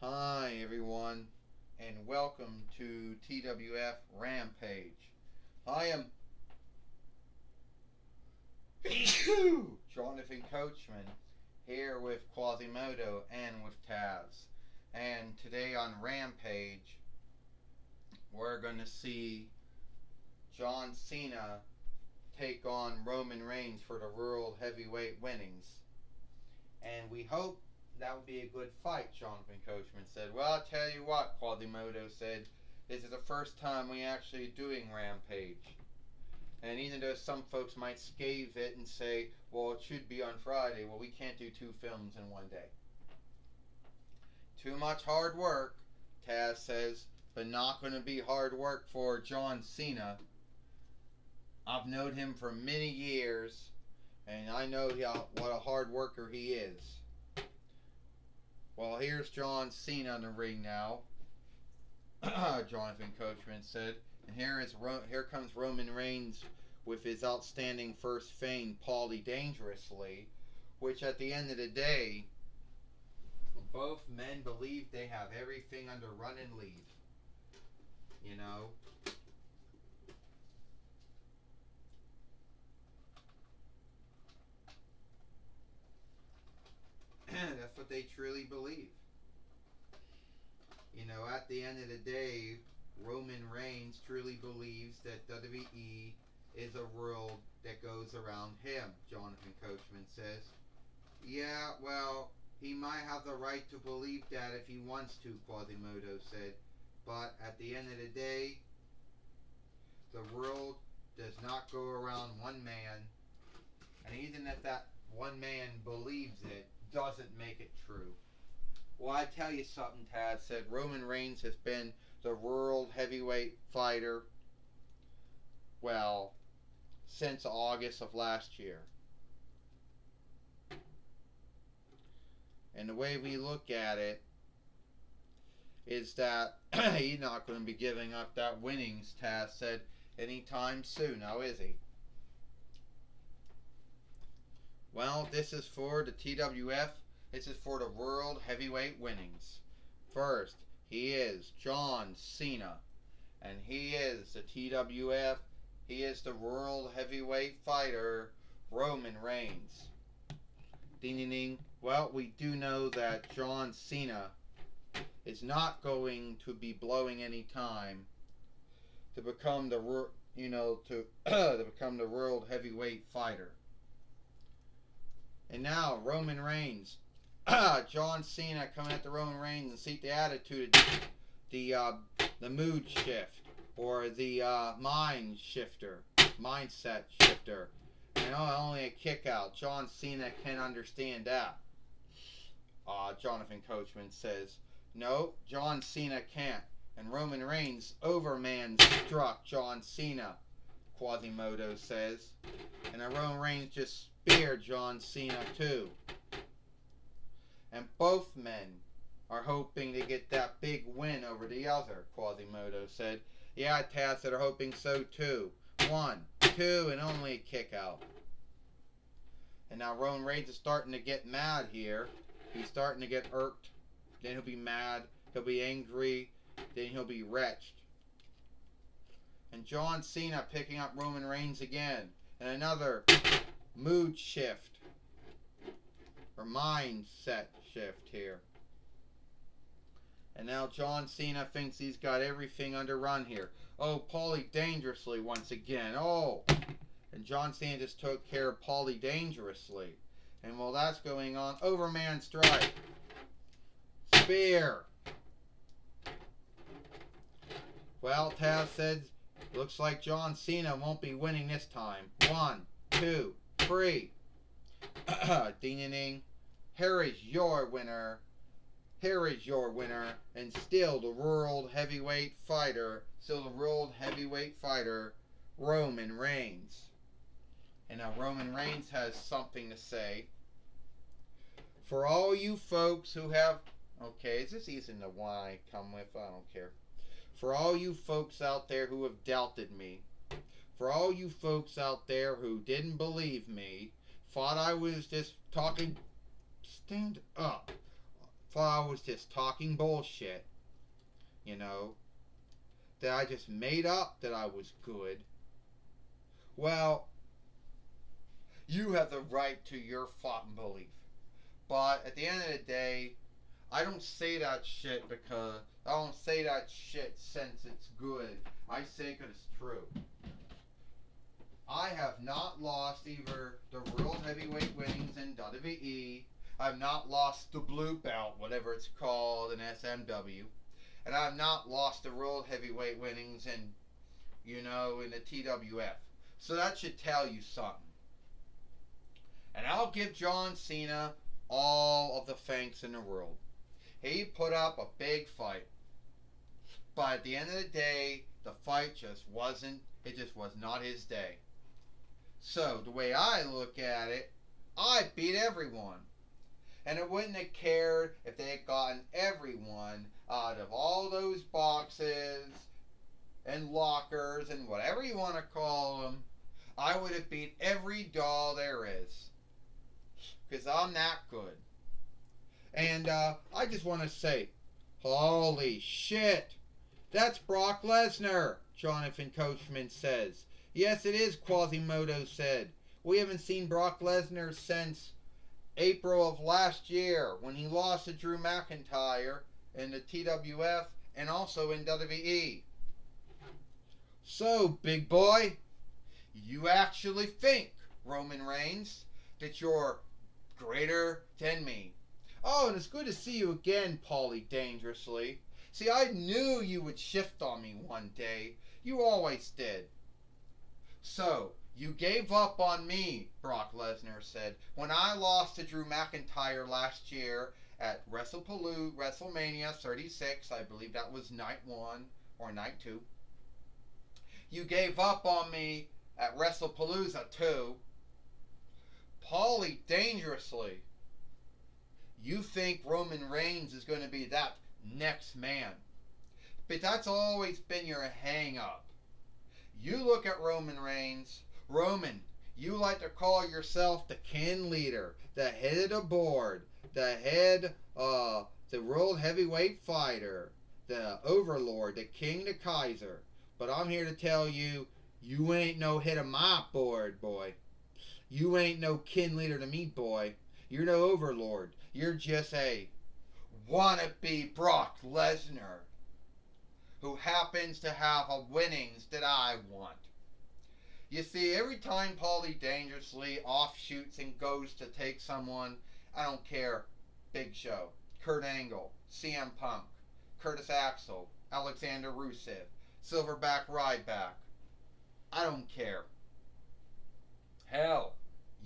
Hi everyone, and welcome to TWF Rampage. I am Jonathan Coachman here with Quasimodo and with Taz. And today on Rampage, we're going to see John Cena take on Roman Reigns for the World Heavyweight winnings. And we hope that would be a good fight, Jonathan Coachman said. Well, I'll tell you what, Quasimodo said. This is the first time we actually doing Rampage. And even though some folks might scathe it and say, well, it should be on Friday, well, we can't do two films in one day. Too much hard work, Taz says, but not going to be hard work for John Cena. I've known him for many years, and I know what a hard worker he is. Well, here's John Cena in the ring now. Jonathan Coachman said. And here comes Roman Reigns with his outstanding first feint, Paulie Dangerously, which at the end of the day, both men believe they have everything under run and leave. You know? That's what they truly believe. You know, at the end of the day, Roman Reigns truly believes that WWE is a world that goes around him, Jonathan Coachman says. Yeah, well, he might have the right to believe that if he wants to, Quasimodo said. But at the end of the day, the world does not go around one man. And even if that one man believes it, doesn't make it true. Well, I tell you something, Taz said. Roman Reigns has been the world heavyweight fighter, well, since August of last year. And the way we look at it is that he's not going to be giving up that winnings, Taz said, anytime soon, now is he? Well, this is for the TWF. This is for the World Heavyweight winnings. First, he is John Cena. And he is the TWF. He is the World Heavyweight fighter, Roman Reigns. Ding ding ding. Well, we do know that John Cena is not going to be blowing any time to become the to become the World Heavyweight fighter. And now Roman Reigns, John Cena coming at the Roman Reigns and see the attitude, the mood shift or the mindset shifter. And only a kick out. John Cena can understand that. Jonathan Coachman says, no, John Cena can't. And Roman Reigns overman struck John Cena, Quasimodo says. And Roman Reigns just speared John Cena too. And both men are hoping to get that big win over the other, Quasimodo said. Yeah, Taz said are hoping so too. 1, 2, and only a kick out. And now Roman Reigns is starting to get mad here. He's starting to get irked. Then he'll be mad. He'll be angry. Then he'll be wretched. And John Cena picking up Roman Reigns again. And another mood shift. Or mindset shift here. And now John Cena thinks he's got everything under run here. Oh, Paulie Dangerously once again. Oh! And John Cena just took care of Paulie Dangerously. And while that's going on, Overman Strike. Spear. Well, Taz said, looks like John Cena won't be winning this time. 1, 2, 3. Ding ding ding. Here is your winner. Here is your winner. And still the World Heavyweight fighter. Roman Reigns. And now Roman Reigns has something to say. For all you folks who have... Okay, is this easy to one I come with? I don't care. For all you folks out there who have doubted me. For all you folks out there who didn't believe me. Thought I was just talking... Stand up. thought I was just talking bullshit, that I just made up that I was good. Well, you have the right to your fucking belief. But at the end of the day, I don't say that shit because I don't say that shit since it's good. I say it because it's true. I have not lost either the World Heavyweight winnings in WWE. I've not lost the Blue Belt, whatever it's called, in SMW. And I've not lost the World Heavyweight winnings in the TWF. So that should tell you something. And I'll give John Cena all of the thanks in the world. He put up a big fight. But at the end of the day, the fight just was not his day. So, the way I look at it, I beat everyone. And I wouldn't have cared if they had gotten everyone out of all those boxes and lockers and whatever you want to call them. I would have beat every doll there is. Because I'm that good. And I just want to say, holy shit, that's Brock Lesnar, Jonathan Coachman says. Yes, it is, Quasimodo said. We haven't seen Brock Lesnar since April of last year when he lost to Drew McIntyre in the TWF and also in WWE. So, big boy, you actually think, Roman Reigns, that you're greater than me. Oh, and it's good to see you again, Paulie Dangerously. See, I knew you would shift on me one day. You always did. So, you gave up on me, Brock Lesnar said, when I lost to Drew McIntyre last year at WrestleMania 36. I believe that was night 1 or night 2. You gave up on me at WrestlePalooza 2. Paulie Dangerously, you think Roman Reigns is going to be that next man. But that's always been your hang-up. You look at Roman Reigns. Roman, you like to call yourself the kin leader, the head of the board, the world heavyweight fighter, the overlord, the king, the Kaiser. But I'm here to tell you, you ain't no head of my board, boy. You ain't no kin leader to me, boy. You're no overlord. You're just a wannabe Brock Lesnar who happens to have a winnings that I want. You see, every time Paulie Dangerously offshoots and goes to take someone, I don't care, Big Show, Kurt Angle, CM Punk, Curtis Axel, Alexander Rusev, Silverback Ryback, I don't care. Hell,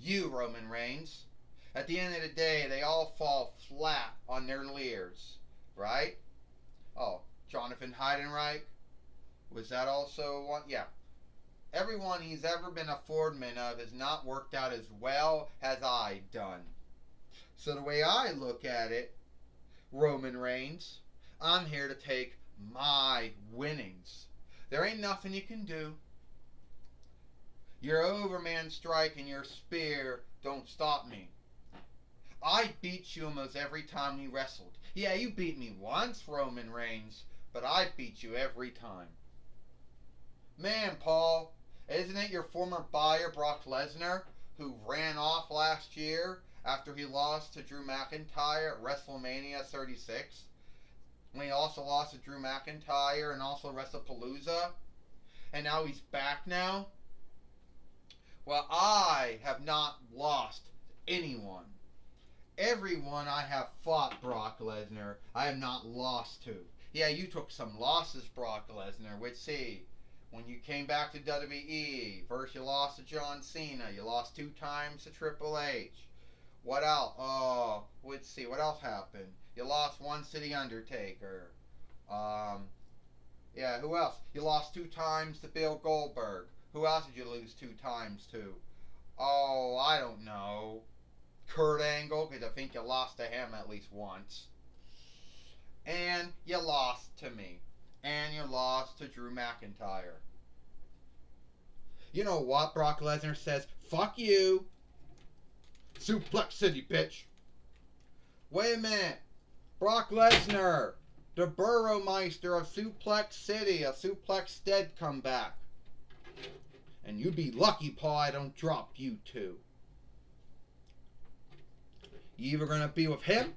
you, Roman Reigns. At the end of the day, they all fall flat on their leers, right? Oh, Jonathan Heidenreich, was that also one? Yeah. Everyone he's ever been a foreman of has not worked out as well as I done. So the way I look at it, Roman Reigns, I'm here to take my winnings. There ain't nothing you can do. Your Overman strike and your spear don't stop me. I beat you almost every time we wrestled. Yeah, you beat me once, Roman Reigns, but I beat you every time. Man, Paul, isn't it your former buyer, Brock Lesnar, who ran off last year after he lost to Drew McIntyre at WrestleMania 36? When he also lost to Drew McIntyre and also WrestlePalooza? And now he's back now? Well, I have not lost anyone. Everyone I have fought, Brock Lesnar, I have not lost to. Yeah, you took some losses, Brock Lesnar, which, see, when you came back to WWE, first you lost to John Cena, you lost 2 times to Triple H. What else? Oh, let's see, what else happened? You lost once to The Undertaker. Yeah, who else? You lost 2 times to Bill Goldberg. Who else did you lose 2 times to? Oh, I don't know. Kurt Angle, because I think you lost to him at least once. And you lost to me. And you lost to Drew McIntyre. You know what, Brock Lesnar says? Fuck you. Suplex City, bitch. Wait a minute. Brock Lesnar, the Burrowmeister of Suplex City, a Suplex Stead come back. And you be lucky, Paul, I don't drop you two. You either gonna be with him,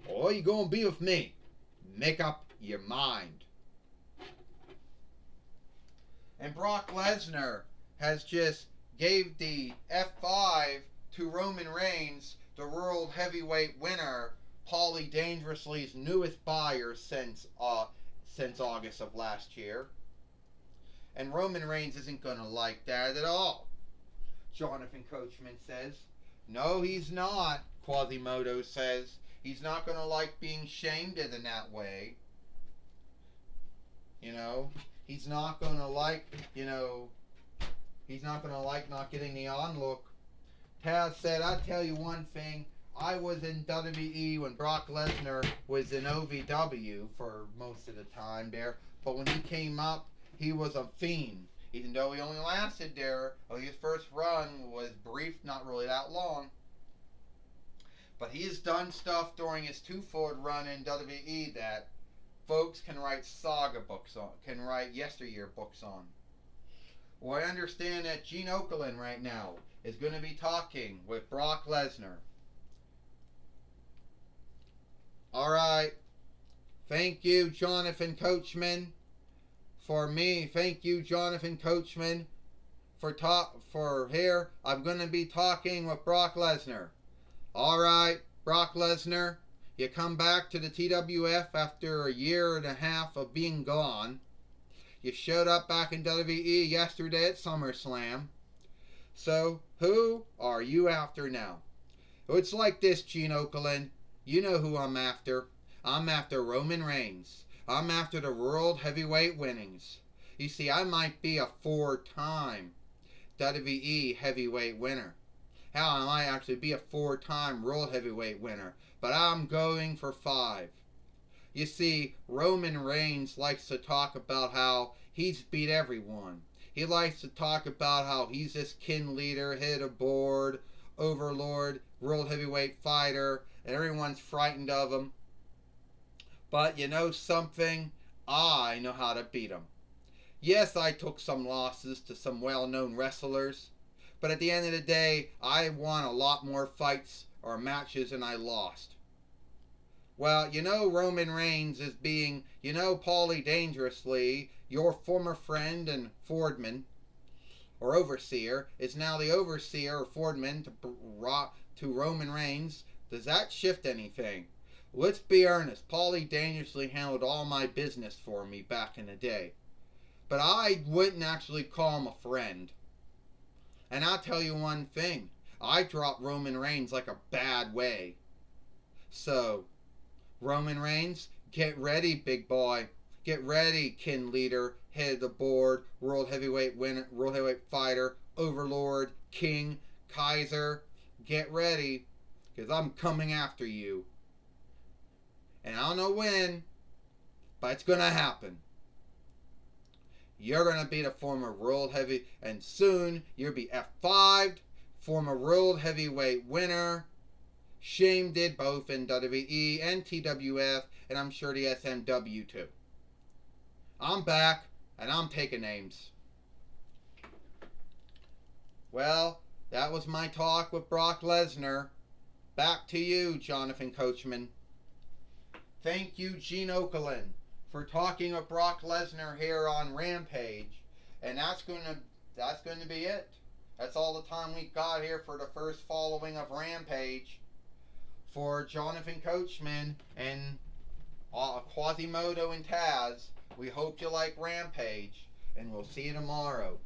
or you gonna be with me. Make up your mind. And Brock Lesnar has just gave the F5 to Roman Reigns, the World Heavyweight winner, Paulie Dangerously's newest buyer since August of last year. And Roman Reigns isn't going to like that at all. Jonathan Coachman says. No, he's not, Quasimodo says. He's not going to like being shamed in that way. You know, he's not going to like, he's not going to like not getting the onlook. Taz said, I'll tell you one thing. I was in WWE when Brock Lesnar was in OVW for most of the time there. But when he came up, he was a fiend. Even though he only lasted there, his first run was brief, not really that long. But he has done stuff during his two-fold run in WWE that folks can write saga books on, can write yesteryear books on. Well, I understand that Gene Okerlund right now is going to be talking with Brock Lesnar. Alright. Thank you, Jonathan Coachman. For me, thank you, Jonathan Coachman. For here, I'm going to be talking with Brock Lesnar. Alright, Brock Lesnar. You come back to the TWF after a year and a half of being gone. You showed up back in WWE yesterday at SummerSlam. So, who are you after now? It's like this, Gene Okerlund. You know who I'm after. I'm after Roman Reigns. I'm after the World Heavyweight winnings. You see, I might be a 4-time WWE Heavyweight winner. Hell, I might actually be a 4-time World Heavyweight winner. But I'm going for 5. You see, Roman Reigns likes to talk about how he's beat everyone. He likes to talk about how he's this kin leader, head of board, overlord, World Heavyweight fighter, and everyone's frightened of him. But you know something? I know how to beat him. Yes, I took some losses to some well-known wrestlers, but at the end of the day, I won a lot more fights or matches than I lost. Well, you know Roman Reigns is being, Paulie Dangerously, your former friend and Fordman, or overseer, is now the overseer or Fordman to Roman Reigns. Does that shift anything? Let's be earnest. Paulie Dangerously handled all my business for me back in the day. But I wouldn't actually call him a friend. And I'll tell you one thing. I dropped Roman Reigns like a bad way. So, Roman Reigns, get ready, big boy. Get ready, kin leader, head of the board, World Heavyweight winner, World Heavyweight fighter, overlord, king, Kaiser. Get ready, because I'm coming after you. And I don't know when, but it's going to happen. You're going to be the former World Heavy, and soon you'll be F5'd, former World Heavyweight winner. Shame did both in WWE and TWF, and I'm sure the SMW too. I'm back, and I'm taking names. Well, that was my talk with Brock Lesnar. Back to you, Jonathan Coachman. Thank you, Gene Okerlund, for talking with Brock Lesnar here on Rampage. And that's going to be it. That's all the time we've got here for the first following of Rampage. For Jonathan Coachman and Quasimodo and Taz, we hope you like Rampage, and we'll see you tomorrow.